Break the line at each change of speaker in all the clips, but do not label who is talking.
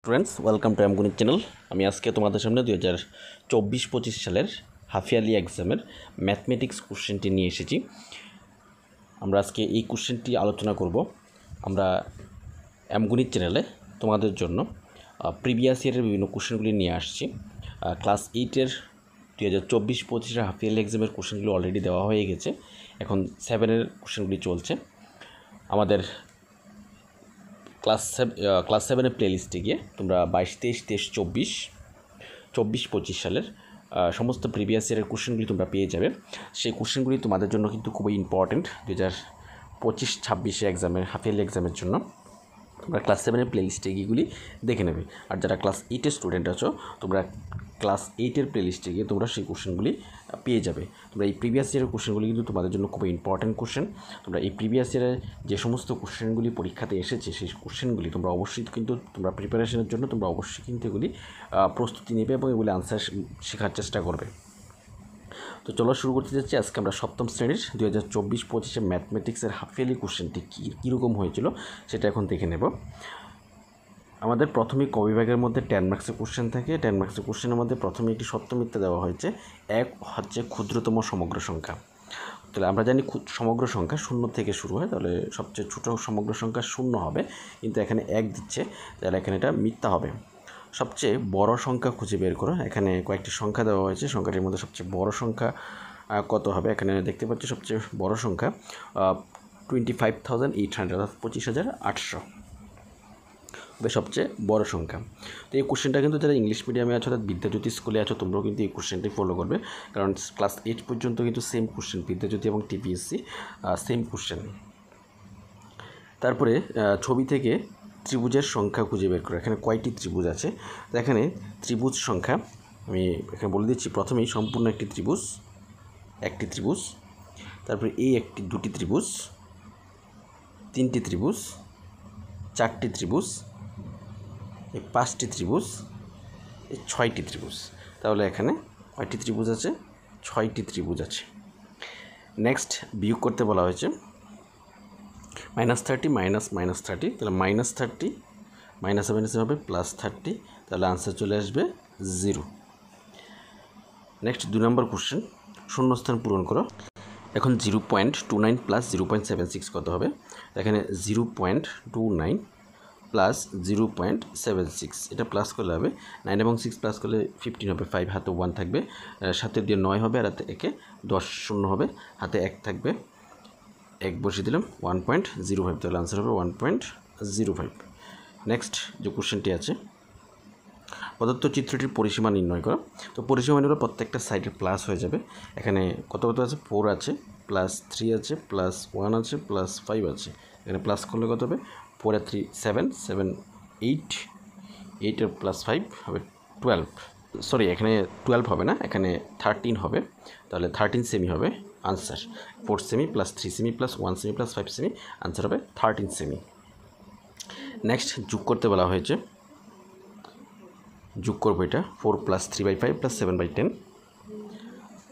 Students welcome to Amganit channel. আমি আজকে তোমাদের সামনে 2024-25 সালের হাফ ইয়ারলি এক্সামের ম্যাথমেটিক্স কোশ্চেনটি নিয়ে এসেছি। আমরা আজকে এই কোশ্চেনটি আলোচনা করব। আমরা আমগণিত চ্যানেলে তোমাদের জন্য প্রিভিয়াস ইয়ারের বিভিন্ন কোশ্চেনগুলি নিয়ে আসছি। ক্লাস 8-এর 2024-25 হাফ ইয়ারলি এক্সামের কোশ্চেনগুলো অলরেডি দেওয়া হয়ে গেছে। এখন 7-এর কোশ্চেনগুলি চলছে। আমাদের ক্লাস 7-এর প্লেলিস্টে গিয়ে তোমরা 22-23-24-25 সালের সমস্ত প্রিভিয়াস ইয়ারের কোশ্চেনগুলি তোমরা পেয়ে যাবে। সেই কোশ্চেনগুলি তোমাদের জন্য কিন্তু খুবই ইম্পর্টেন্ট 2025-26 এক্সামের হাফ ইয়ারলি এক্সামের জন্য। তোমরা ক্লাস 7-এর প্লেলিস্টে গিয়েগুলি দেখে নেবে। আর যারা ক্লাস 8-এর স্টুডেন্ট আছো তোমরা ক্লাস 8-এর প্লেলিস্টে গিয়ে তোমরা সেই কোশ্চেনগুলি পেয়ে যাবে। তোমরা এই প্রিভিয়াস ইয়ারের কোশ্চেনগুলি কিন্তু তোমাদের জন্য খুবই ইম্পর্টেন্ট কোশ্চেন। তোমরা এই প্রিভিয়াস ইয়ারের যে সমস্ত কোশ্চেনগুলি পরীক্ষাতে এসেছে সেই কোশ্চেনগুলি তোমরা অবশ্যই কিন্তু তোমরা প্রিপারেশনের জন্য তোমরা অবশ্যই কিন্তু এগুলি প্রস্তুতি নেবে এবং এগুলি আনসার শেখার চেষ্টা করবে। তো চলো শুরু করতে যাচ্ছি। আজকে আমরা সপ্তম শ্রেণীর 2024-25 ম্যাথমেটিক্সের হাফ ইয়ারলি কোশ্চেনটি কীরকম হয়েছিল সেটা এখন দেখে নেব। আমাদের প্রথমে ক বিভাগের মধ্যে 10 মার্কসের কোশ্চেন থাকে। 10 মার্কসের কোশ্চেনের মধ্যে প্রথমে একটি সত্য মিথ্যা দেওয়া হয়েছে। এক হচ্ছে ক্ষুদ্রতম সমগ্র সংখ্যা। তাহলে আমরা জানি সমগ্র সংখ্যা 0 থেকে শুরু হয়, তাহলে সবচেয়ে ছোটো সমগ্র সংখ্যা 0 হবে, কিন্তু এখানে 1 দিচ্ছে, তাহলে এখানে এটা মিথ্যা হবে। সবচেয়ে বড় সংখ্যা খুঁজে বের করো। এখানে কয়েকটি সংখ্যা দেওয়া হয়েছে, সংখ্যাটির মধ্যে সবচেয়ে বড় সংখ্যা কত হবে। এখানে দেখতে পাচ্ছি সবচেয়ে বড় সংখ্যা 25,800 অর্থাৎ 25,800 হবে সবচেয়ে বড় সংখ্যা। তো এই কোশ্চেনটা কিন্তু যারা ইংলিশ মিডিয়ামে আছো অর্থাৎ বিদ্যাজ্যোতি স্কুলে আছো তোমরাও কিন্তু এই কোশ্চেনটাই ফলো করবে, কারণ ক্লাস 8 পর্যন্ত কিন্তু সেম কোশ্চেন, বিদ্যাজ্যোতি এবং টিপিএসসি সেম কোশ্চেন। তারপরে ছবি থেকে ত্রিভুজের সংখ্যা খুঁজে বের করো। এখানে কয়টি ত্রিভুজ আছে? তো এখানে ত্রিভুজ সংখ্যা আমি এখানে বলে দিচ্ছি। প্রথমেই সম্পূর্ণ একটি ত্রিভুজ, তারপরে এই দুটি ত্রিভুজ, তিনটি ত্রিভুজ, চারটি ত্রিভুজ, এই 5টি ত্রিভুজ, এই 6টি ত্রিভুজ। তাহলে এখানে কয়টি ত্রিভুজ আছে? 6টি ত্রিভুজ আছে। নেক্সট বিয়োগ করতে বলা হয়েছে -30 -30, তাহলে -30 -7 হবে +30, তাহলে আনসার চলে আসবে 0। নেক্সট 2 নম্বর কোশ্চেন, শূন্যস্থান পূরণ করো। এখন 0.29 + 0.76 কত হবে? এখানে 0.29 + 0.76, এটা প্লাস করলে হবে 9 এবং 6 প্লাস করলে 15 হবে, 5 হাতে 1 থাকবে, 7 দিয়ে 9 হবে, আর হাতে 1 10 শূন্য হবে, হাতে 1 থাকবে, 1 বসিয়ে দিলাম 1.05, তাহলে আনসার হবে 1.05। নেক্সট যে কোশ্চেনটি আছে, প্রদত্ত চিত্রটির পরিসীমা নির্ণয় করো। তো পরিসীমা নির্ণয় প্রত্যেকটা সাইডে প্লাস হয়ে যাবে। এখানে কত আছে? 4 আছে, +3 আছে, +1 আছে, +5 আছে। এখানে প্লাস করলে কত হবে? 4 আর 3 7, 7 8, 8 আর +5 হবে 12। সরি, এখানে 12 হবে না, এখানে 13 হবে, তাহলে 13 সেমি হবে answer. 4 semi +3 semi +1 semi +5 semi, answer হবে 13 সেমি। নেক্সট যোগ করতে বলা হয়েছে, যোগ করবো এটা 4 + 3/5 + 7/10।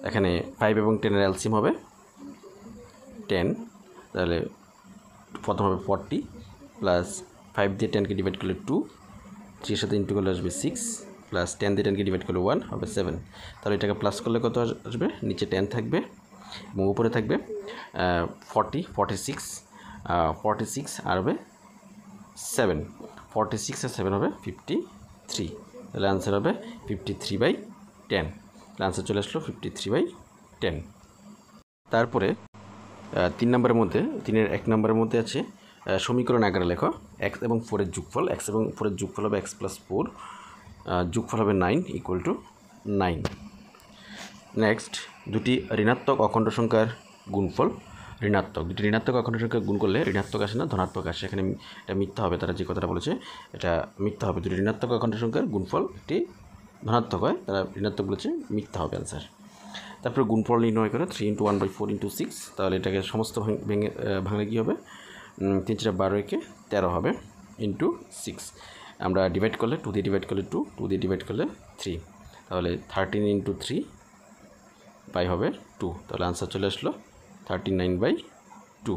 এখানে 5 এবং 10-এর এলসিএম হবে 10, তাহলে প্রথম হবে 40 প্লাস 5 দিয়ে 10কে ডিভাইড করলে 2, 3-এর সাথে ইন্টু করলে আসবে 6, প্লাস 10 দিয়ে 10কে ডিভাইড করলে 1 হবে 7। তাহলে এটাকে প্লাস করলে কত আসবে? নিচে 10 থাকবে এবং উপরে থাকবে 46 আর হবে 7, 46 আর 7 হবে 53, তাহলে আনসার হবে 53/10। আনসার চলে আসলো 53/10। তারপরে 3 নম্বরের মধ্যে 3-এর 1 নম্বরের মধ্যে আছে সমীকরণ আকারে লেখো। x এবং 4-এর যোগফল, x এবং 4-এর যোগফল হবে x + 4, যোগফল হবে 9 = 9। নেক্সট দুটি ঋণাত্মক অখণ্ড সংখ্যার গুণফল। দুটি ঋণাত্মক অখণ্ড সংখ্যা গুণ করলে ঋণাত্মক আসে না, ধনাত্মক আসে। এখানে এটা মিথ্যা হবে, তারা যে কথাটা বলেছে এটা মিথ্যা হবে। দুটি ঋণাত্মক অখণ্ড সংখ্যার গুণফল একটি ধনাত্মক হয়, তারা ঋণাত্মক বলেছে, মিথ্যা হবে আনসার। তারপরে গুণফল নির্ণয় করে 3 × 1/4 × 6, তাহলে এটাকে সমস্ত ভাঙলে কী হবে? 3 × 12 = 13 হবে ইন্টু 6। আমরা ডিভাইড করলে 2 দিয়ে ডিভাইড করলে 2, 2 দিয়ে ডিভাইড করলে 3, তাহলে 13 × 3 হবে 2, তাহলে আনসার চলে আসলো 39/2।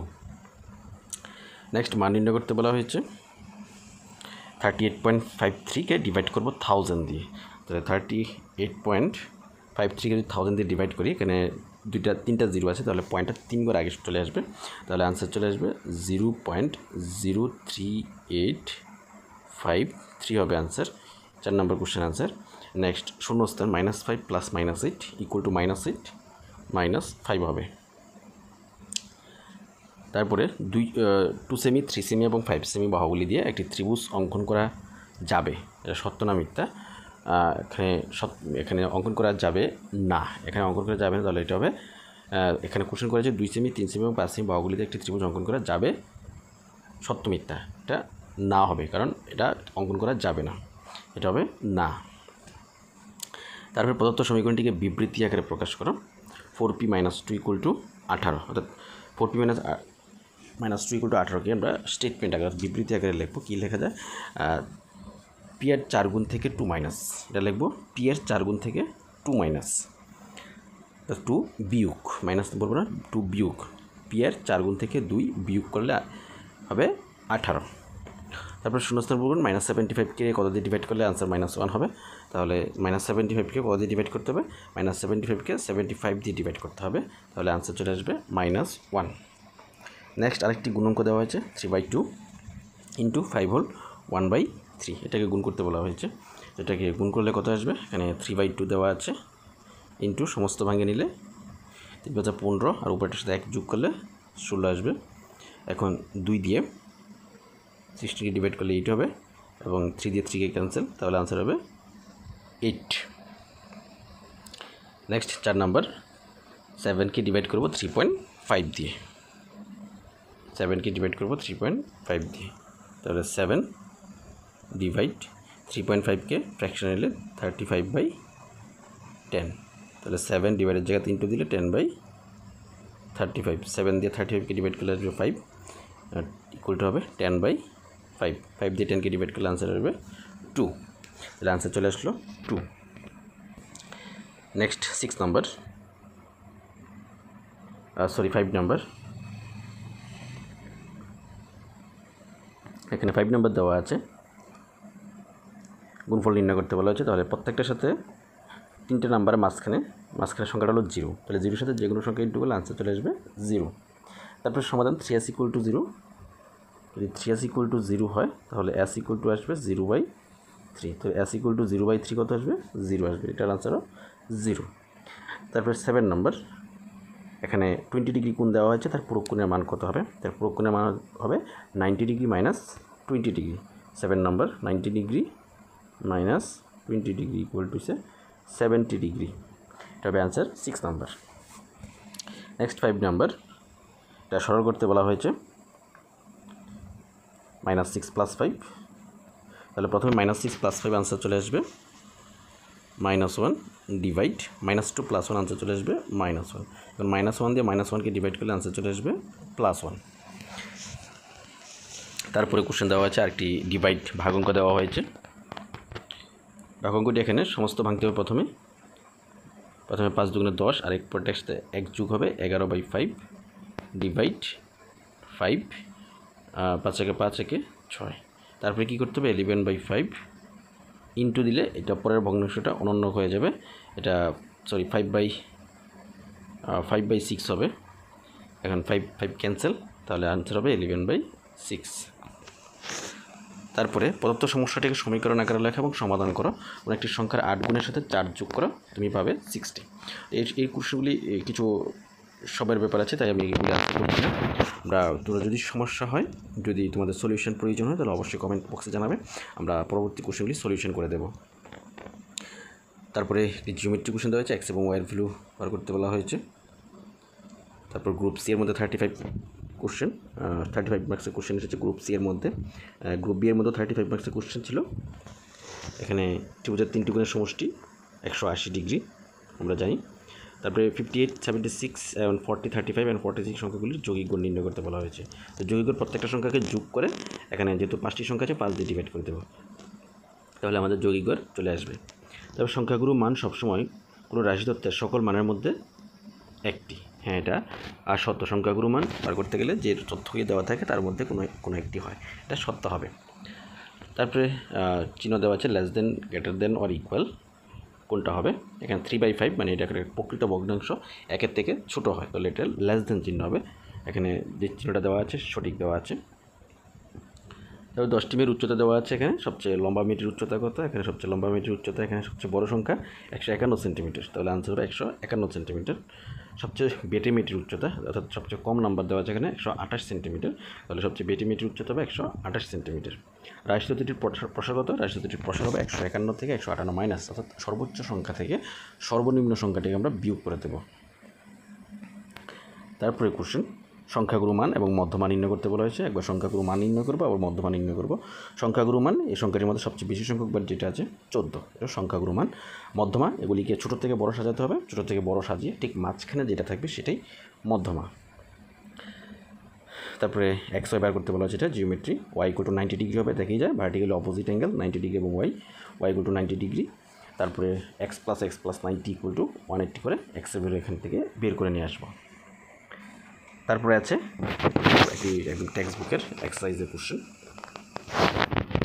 নেক্সট মান নির্ণয় করতে বলা হয়েছে। 38.53কে ডিভাইড করবো 1000 দিয়ে। তাহলে 38.53কে যদি 1000 দিয়ে ডিভাইড করি, এখানে তিনটা জিরো আছে, তাহলে পয়েন্টটা 3 বার আগে চলে আসবে, তাহলে আনসার চলে আসবে 0.03853 হবে আনসার। 4 নম্বর কোশ্চেন আনসার। নেক্সট শূন্যস্থান -5 + -8 = -8 -5 হবে। তারপরে 2 সেমি, 3 সেমি এবং 5 সেমি বাহুগুলি দিয়ে একটি ত্রিভুজ অঙ্কন করা যাবে, এটা সত্য না মিথ্যা? এখানে অঙ্কন করা যাবে না, এখানে অঙ্কন করা যাবে না, তাহলে এটা হবে, এখানে কোশ্চেন করেছে 2 সেমি, 3 সেমি এবং 5 সেমি বাহুগুলিতে একটি ত্রিভুজ অঙ্কন করা যাবে, সত্য মিথ্যা? এটা না হবে, কারণ এটা অঙ্কন করা যাবে না, এটা হবে না। তারপরে প্রদত্ত সমীকরণটিকে বিবৃতি আকারে প্রকাশ করো। 4p - 2 = 18, অর্থাৎ 4p - 2 = 18কে আমরা স্টেটমেন্ট আকারে বিবৃতি আকারে লিখবো। কী লেখা যায়? p এর 4 গুণ থেকে 2 মাইনাস, এটা লিখবো p এর 4 গুণ থেকে 2 মাইনাস, 2 বিয়োগ, মাইনাস বলবো না, 2 বিয়োগ, p এর 4 গুণ থেকে 2 বিয়োগ করলে হবে 18। তারপর শূন্যস্থান বলুন -75কে কত দিয়ে ডিভাইড করলে আনসার -1 হবে, তাহলে -75কে কত দিয়ে ডিভাইড করতে হবে? -75কে 75 দিয়ে ডিভাইড করতে হবে, তাহলে আনসার চলে আসবে -1। নেক্সট আরেকটি গুণাঙ্ক দেওয়া হয়েছে 3/2 × 5 হোল 1/3, এটাকে গুণ করতে বলা হয়েছে। এটাকে গুণ করলে কত আসবে? এখানে 3/2 দেওয়া আছে, ইন্টু সমস্ত ভাঙে নিলে 3×15 আর উপরটার সাথে 1 যোগ করলে 16 আসবে। এখন 2 দিয়ে 16কে ডিভাইড করলে 8 হবে, এবং 3 দিয়ে 3কে ক্যান্সেল, তাহলে আনসার হবে 8। নেক্সট 4 নাম্বার, 7কে ডিভাইড করবো 3.5 দিয়ে, 7কে ডিভাইড করবো 3.5 দিয়ে, তাহলে 7 ডিভাইড 3.5কে ফ্র্যাকশন নিলে 35/10, তাহলে 7 ডিভাইডের জায়গায় 3 দিলে 10/35, 7 দিয়ে 35কে ডিভাইড করলে আসবে 5, ইকুয়াল টু হবে 10/5, 5 দিয়ে 10কে ডিভাইড করলে আনসার আসবে 2, তাহলে আনসার চলে আসলো 2। নেক্সট 6 নাম্বার, 5 নাম্বার, এখানে 5 নাম্বার দেওয়া আছে, গুণফল নির্ণয় করতে বলা হয়েছে। তাহলে প্রত্যেকটার সাথে 3টে নাম্বারের মাঝখানে সংখ্যাটা হলো 0, তাহলে 0-এর সাথে যে কোনো সংখ্যা ইন্টু করলে আনসার চলে আসবে 0। তারপরে সমাধান 3s = 0, যদি 3s = 0 হয় তাহলে s = আসবে 0/3, তো s = 0/3 কত আসবে? 0 আসবে, এটার আনসারও 0। তারপরে 7 নাম্বার, এখানে 20 ডিগ্রি কোণ দেওয়া হয়েছে, তার পুরো কোণের মান কত হবে? তার পুরো কোণের মান হবে 90 degree - 20 degree. 7 number, 90 degree - 20 degree = 70 degree, এটা হবে অ্যান্সার 6 নাম্বার। নেক্সট 5 নাম্বার, এটা সরল করতে বলা হয়েছে, -6 + 5, তাহলে প্রথমে -6 + 5 আনসার চলে আসবে -1 ডিভাইড -2 + 1 আনসার চলে আসবে -1, এখন -1 দিয়ে -1কে ডিভাইড করলে আনসার চলে আসবে +1। তারপরে কোশ্চেন দেওয়া হয়েছে আরেকটি ডিভাইড ভাগাঙ্ক দেওয়া হয়েছে। ভাগাঙ্কটি এখানে সমস্ত ভাঙতে হবে। প্রথমে 5 দুগুণে 10, আর এক পর টেক্সটে 1 যোগ হবে 11/5 ডিভাইড 5, 5 একে 5 একে 6, তারপরে কী করতে হবে? 11/5 ইন্টু দিলে এটা পরের ভগ্নাংশটা অনন্য হয়ে যাবে, এটা 5/6 হবে। এখন 5 ক্যান্সেল, তাহলে আনসার হবে 11/6। তারপরে প্রদত্ত সমস্যাটিকে সমীকরণ আকারে লেখা এবং সমাধান করো। কোনো একটি সংখ্যার 8 গুণের সাথে 4 যোগ করো, তুমি পাবে 60। এই কোশ্চেনগুলি কিছু সবের ব্যাপার আছে, তাই আমি এগুলি আনসার করছি না। তোমরা যদি সমস্যা হয়, যদি তোমাদের সলিউশন প্রয়োজন হয়, তাহলে অবশ্যই কমেন্ট বক্সে জানাবে, আমরা পরবর্তী কোশ্চেনগুলি সলিউশন করে দেব। তারপরে একটি জিওমেট্রি কোশ্চেন দেওয়া হয়েছে, এক্স এবং ওয়াইয়ের ভ্যালু বার করতে বলা হয়েছে। তারপর গ্রুপ সি এর মধ্যে 35 মার্কসের কোশ্চেন এসেছে গ্রুপ সি এর মধ্যে। গ্রুপ বি এর মধ্যে 35 মার্কসের কোশ্চেন ছিল। এখানে ত্রিভুজের 3টি কোণের সমষ্টি 180 ডিগ্রি আমরা জানি। তারপরে 58, 76 এবং 40, 35 এবং 46 সংখ্যাগুলির যৌগিক গড় নির্ণয় করতে বলা হয়েছে। তো যৌগিক গড় প্রত্যেকটা সংখ্যাকে যোগ করে, এখানে যেহেতু 5টি সংখ্যা আছে 5 দিয়ে ডিভাইড করে দেবো, তাহলে আমাদের যৌগিক গড় চলে আসবে। তবে সংখ্যাগুলোর মান সবসময় কোনো রাশিতত্ত্বের সকল মানের মধ্যে একটি, হ্যাঁ এটা আর সত্য। সংখ্যাগুরু মান বার করতে গেলে যে তথ্যকে দেওয়া থাকে তার মধ্যে কোনো একটি হয়, এটা সত্য হবে। তারপরে চিহ্ন দেওয়া আছে less than, greater than or equal কোনটা হবে। এখানে 3/5 মানে এটা একটা প্রকৃত ভগ্নাংশ 1-এর থেকে ছোটো হয়, তাহলে এটা লেস দেন চিহ্ন হবে। এখানে যে চিহ্নটা দেওয়া আছে সঠিক দেওয়া আছে। তারপর 10টি মেয়ের উচ্চতা দেওয়া আছে। এখানে সবচেয়ে লম্বা মেয়েটির উচ্চতা কত, এখানে সবচেয়ে লম্বা মেয়েটির উচ্চতা এখানে সবচেয়ে বড় সংখ্যা 151 সেন্টিমিটার, তাহলে আনসার হবে 151 সেন্টিমিটার। সবচেয়ে বেটে মেয়েটির উচ্চতা অর্থাৎ সবচেয়ে কম নাম্বার দেওয়া আছে এখানে 128 সেন্টিমিটার, তাহলে সবচেয়ে বেটে মেয়েটির উচ্চতা হবে 128 সেন্টিমিটার। রাশিদ্বীপটির প্রসার কত, রাশিদ্বীপটির প্রসার হবে 151 থেকে 158 মাইনাস, অর্থাৎ সর্বোচ্চ সংখ্যা থেকে সর্বনিম্ন সংখ্যাটিকে আমরা বিয়োগ করে দেব। তারপরে কোশ্চেন সংখ্যাগুরু মান এবং মধ্যমা নির্ণয় করতে বলা হয়েছে। একবার সংখ্যাগুরু মান নির্ণয় করবো, আবার মধ্যমা নির্ণয় করবো। সংখ্যাগুরু মান এই সংখ্যাটির মধ্যে সবচেয়ে বেশি সংখ্যক বার যেটা আছে 14, এটা সংখ্যাগুরু মান। মধ্যমা এগুলিকে ছোটো থেকে বড় সাজাতে হবে, ছোটো থেকে বড় সাজিয়ে ঠিক মাঝখানে যেটা থাকবে সেটাই মধ্যমা। তারপরে এক্স ওয়াই বার করতে বলা হয়েছে, এটা জিওমেট্রি। ওয়াই = 90 ডিগ্রি হবে, দেখেই যায় ভার্টিক্যালি অপোজিট অ্যাঙ্গেল 90 ডিগ্রি এবং ওয়াই = 90 ডিগ্রি। তারপরে x + 90 = 180 করে এক্সের ভ্যালু এখান থেকে বের করে নিয়ে আসবো। তারপরে আছে একদম টেক্সট বুকের এক্সারসাইজের কোশ্চেন,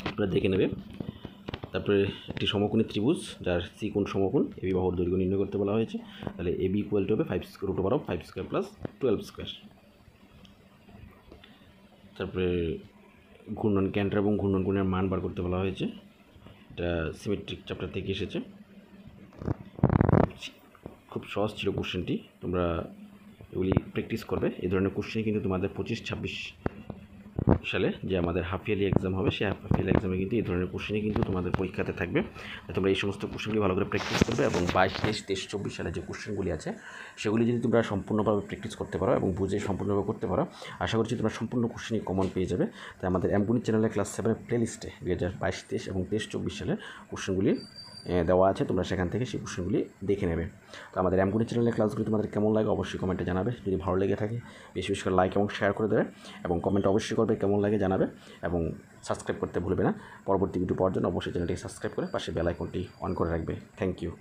আপনারা দেখে নেবে। তারপরে একটি সমকোণী ত্রিভুজ যার সি কোণ সমকোণ, এবি বাহুর দৈর্ঘ্য নির্ণয় করতে বলা হয়েছে। তাহলে এবি = হবে 5√5² + 12²। তারপরে ঘূর্ণন কেন্দ্র এবং ঘূর্ণন কোণের মান বার করতে বলা হয়েছে, এটা সিমেট্রিক চ্যাপ্টার থেকে এসেছে। খুব সহজ ছিল কোশ্চেনটি, তোমরা এগুলি প্র্যাকটিস করবে। এই ধরনের কোশ্চেন কিন্তু তোমাদের 25-26 সালে যে আমাদের হাফ ইয়ারলি এক্সাম হবে, সেই হাফ ইয়ারলি এক্সামে কিন্তু এই ধরনের কোশ্চেনই কিন্তু তোমাদের পরীক্ষাতে থাকবে। তোমরা এই সমস্ত কোশ্চেনগুলি ভালো করে প্র্যাকটিস করবে এবং 22, 23, 23, 24 সালে যে কোশ্চেনগুলি আছে সেগুলি যদি তোমরা সম্পূর্ণভাবে প্র্যাকটিস করতে পারো এবং বুঝে সম্পূর্ণভাবে করতে পারো, আশা করছি তোমরা সম্পূর্ণ কোশ্চেনই কমন পেয়ে যাবে। তাই আমাদের এমগণিত চ্যানেলে ক্লাস 7-এর প্লেলিস্টে 2022, 23 এবং 23-24 সালের কোশ্চেনগুলি দেওয়া আছে, তোমরা সেখান থেকে সেই কোশ্চেনগুলি দেখে নেবে। তো আমাদের এমগণিত চ্যানেলের ক্লাসগুলি তোমাদের কেমন লাগে অবশ্যই কমেন্টে জানাবে। যদি ভালো লেগে থাকে বেশি বেশি করে লাইক এবং শেয়ার করে দেবে এবং কমেন্ট অবশ্যই করবে কেমন লাগে জানাবে এবং সাবস্ক্রাইব করতে ভুলবে না। পরবর্তী ভিডিও পাওয়ার জন্য অবশ্যই চ্যানেলটি সাবস্ক্রাইব করে পাশে বেল আইকনটি অন করে রাখবে। Thank you.